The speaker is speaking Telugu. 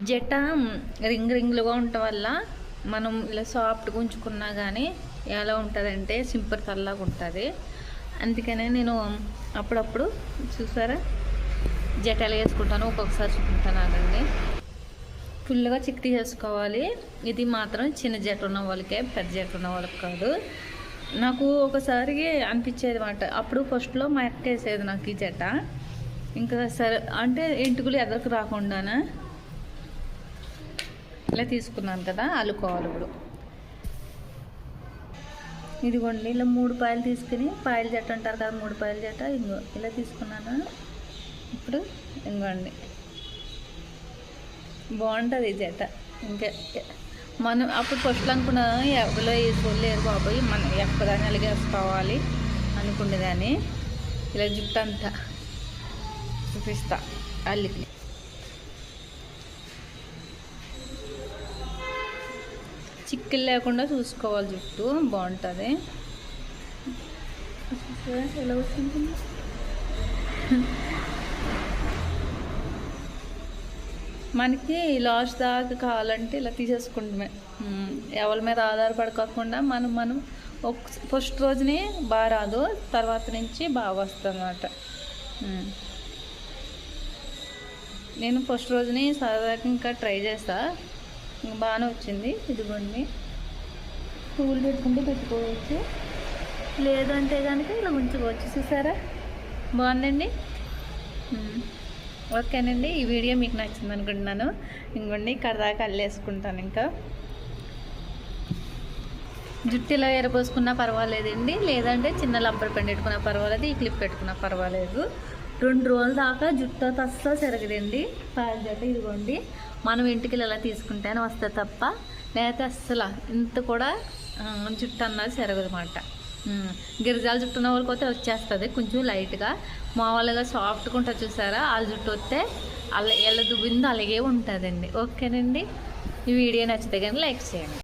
జట రింగ్లుగా ఉండటం వల్ల మనం ఇలా సాఫ్ట్గా ఉంచుకున్నా కానీ ఎలా ఉంటుందంటే సింపుల్ కల్లాగా ఉంటుంది. అందుకనే నేను అప్పుడప్పుడు చూసారా జటలు వేసుకుంటాను, ఒక్కొక్కసారి చూసుకుంటాను. ఆగండి, ఫుల్గా చిక్కి చేసుకోవాలి. ఇది మాత్రం చిన్న జట ఉన్న వాళ్ళకే, పెద్ద జట ఉన్న వాళ్ళకి కాదు. నాకు ఒకసారి అనిపించేది మాట, అప్పుడు ఫస్ట్లో మా అక్క వేసేది నాకు ఈ జట. ఇంకా సరే అంటే ఎంటుకలు ఎదరికి రాకుండానా ఇలా తీసుకున్నాను కదా, అల్లుకోవాలి. ఇప్పుడు ఇదిగోండి ఇలా 3 పాయలు తీసుకుని, పాయల జట్టు అంటారు కదా, 3 పాయల జట్ట ఇంకో ఇలా తీసుకున్నాను. ఇప్పుడు ఇంకోండి బాగుంటుంది ఈ జట్ట. ఇంకా మనం అప్పుడు ఫస్ట్లో అనుకున్నా ఎవరిలో వేసుకోలేరు బాబాయ్, మనం ఎక్కదాన్ని అలిగేసుకోవాలి అనుకునేదాన్ని. ఇలా జుట్టు అంతా చూపిస్తా అల్లికి. చిక్కులు లేకుండా చూసుకోవాలి, జుట్టు బాగుంటుంది. ఎలా వస్తుంది మనకి లాస్ట్ దాకా కావాలంటే ఇలా తీసేసుకుంటామే. ఎవరి మీద ఆధారపడకుండా మనం ఫస్ట్ రోజునే బాగా రాదు, తర్వాత నుంచి బాగా వస్తుంది అన్నమాట. నేను ఫస్ట్ రోజుని సరదాగా ఇంకా ట్రై చేస్తా, బాగానే వచ్చింది. ఇదిగోండి పువ్వులు పెట్టుకుంటే పెట్టుకోవచ్చు, లేదంటే కనుక ఇలా ఉంచుకోవచ్చు. చూసారా బాగుందండి. ఓకేనండి, ఈ వీడియో మీకు నచ్చింది అనుకుంటున్నాను. ఇంకోండి ఇక్కడ దాకా అల్లేసుకుంటాను. ఇంకా జుట్టు ఇలా ఎరపోసుకున్నా పర్వాలేదండి, లేదంటే చిన్న లబ్బర్ పెండ్ పెట్టుకున్నా పర్వాలేదు, ఈ క్లిప్ పెట్టుకున్నా పర్వాలేదు. 2 రోజుల దాకా జుట్టు అస్సలు చెరగదండి పాయల జట్టు. ఇదిగోండి మనం ఇంటికి ఇలా తీసుకుంటేనే వస్తే తప్ప, లేకపోతే అస్సలు ఇంత కూడా జుట్టు అన్నది చెరగదన్నమాట. గిరిజాల జుట్టు ఉన్న వాళ్ళకి అయితే వచ్చేస్తుంది కొంచెం లైట్గా, మామూలుగా సాఫ్ట్గా ఉంటుంది చూసారా, వాళ్ళ జుట్టు వస్తే అలా ఎలా దువ్విందో అలాగే ఉంటుందండి. ఓకేనండి, ఈ వీడియో నచ్చితే కానీ లైక్ చేయండి.